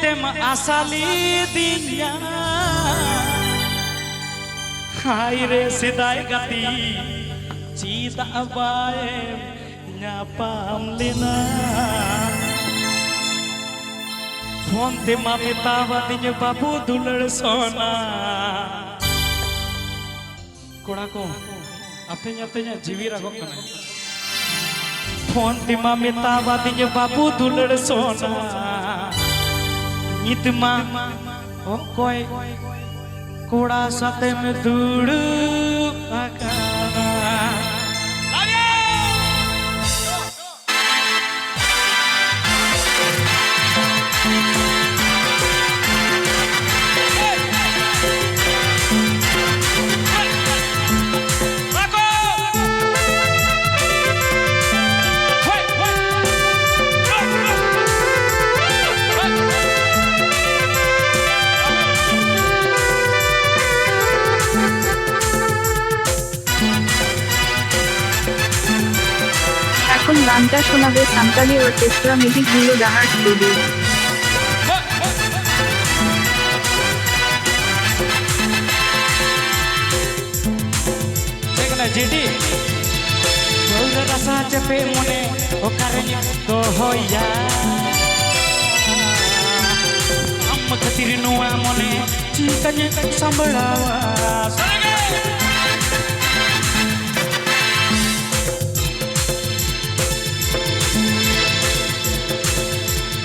तेम आसाली दिया हाय रे सिदाय गति चीता अबाए nyapam lina phone te mami tawa dinya babu dulur sona koda ko apenya jiwi rago kana phone te mami tawa dinya babu dulur sona itma okoi koda sate me dudu akana এখন গানটা শোনাবে Santali orchestra music video Dahar studio. jadi udah rasa capek mone okarnya dohoya amma khatiri nuwa mone cikanya sambalawas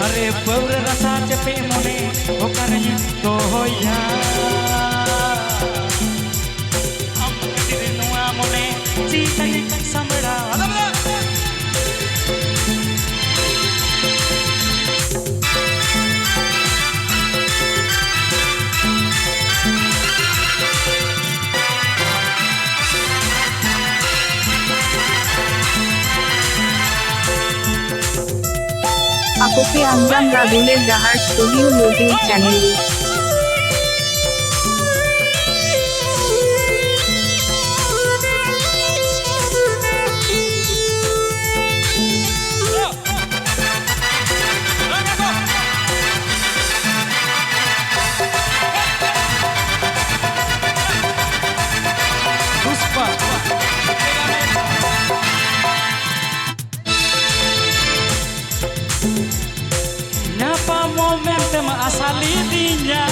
अरे पौर रसा चपे मोने ओकरnya dohoya am kadir nuwa mone cikanya samra Apopi Anjang Raduler Dahar Studio YouTube channel. Momentum asali dinya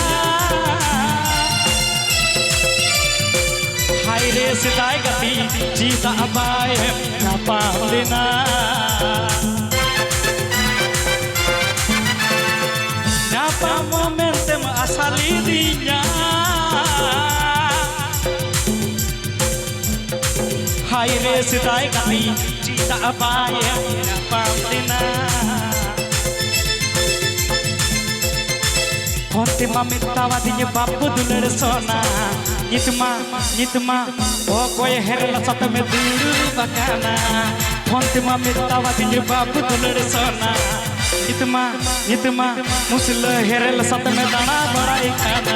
hai re sidai gati cita abae napa lena napa momentum asali dinya hai re sidai gati cita abae napa lena Fonte mami tawa dinya babu dulur sona Nitma oh koy herla sat me duru bakana Fonte mami tawa dinya babu dulur sona Nitma musil herla sat me dana barai kana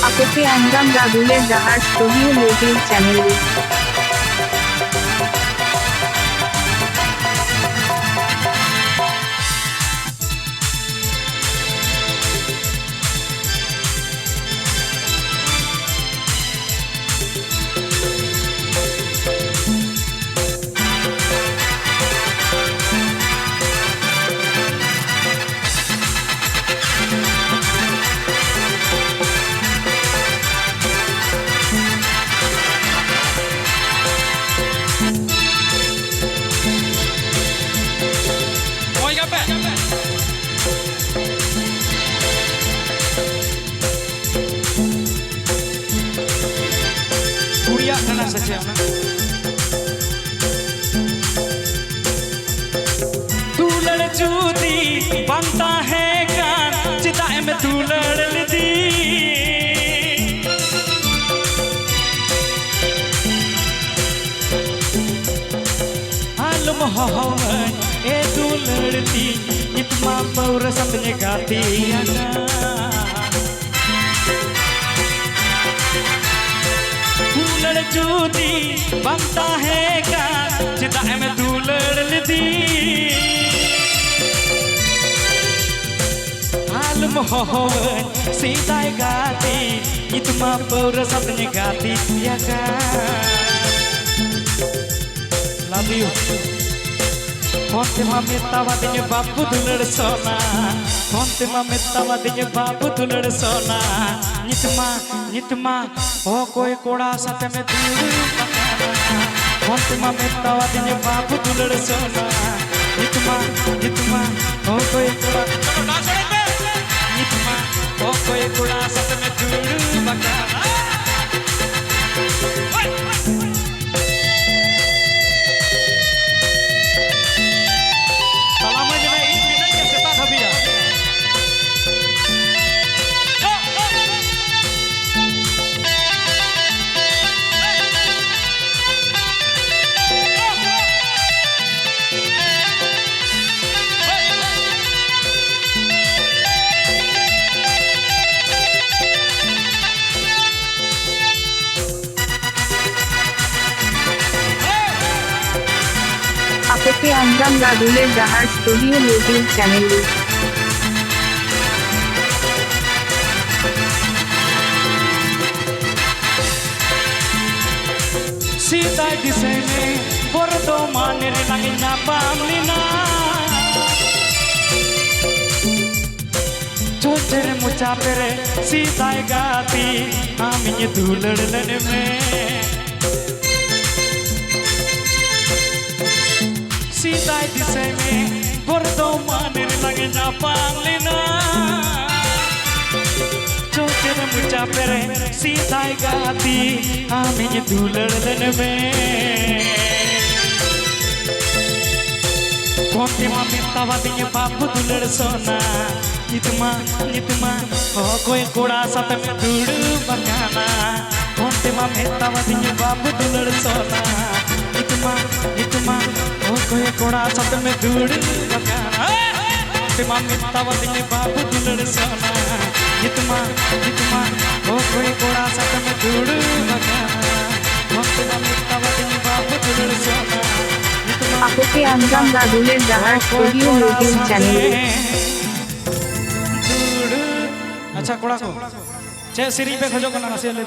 Apopi Anjang Raduler Dahar Studio YouTube channel. saja. Judi बनता है गान चिताए में तू लड़ दी आलम हो ए तू लड़ती इतना पौर समझे गाती लड़ जूदी बनता है गान चिताए में तू लड़ दी आलम हो सीधा गाती इतना पौर समझे गाती Love you. Fonte mamita wadinya babu dulur sona. Fonte mamita wadinya babu dulur sona. Nitma, oh koi koda sate me dulu pakana. Fonte mamita wadinya babu dulur sona. Nitma, oh koi koda. Nitma, oh koi koda sate me dulu pakana. Apoke Anjam Raduler Dahar Studio YouTube channel. Sita disene porto manir nangina pamlina chotere mucha pere sita gati aminye duladane me Sita disene porto manir nangina pamlina chotere mucha pere sita gati aminye duladane me Fonte mamita wadinya babu dulur sona Nitma, oh koi koda sate me dulu bakana Fonte mamita wadinya babu dulur sona Nitma, oh koi koda sate me dulu bakana Fonte mamita wadinya babu dulur sona Nitma, oh koi koda sate me dulu bakana Fonte mamita wadinya babu dulur sona Apoke Anjam Raduler Dahar Studio YouTube channel. अच्छा कोड़ा को चे सिरी पे खजो करना नसे ले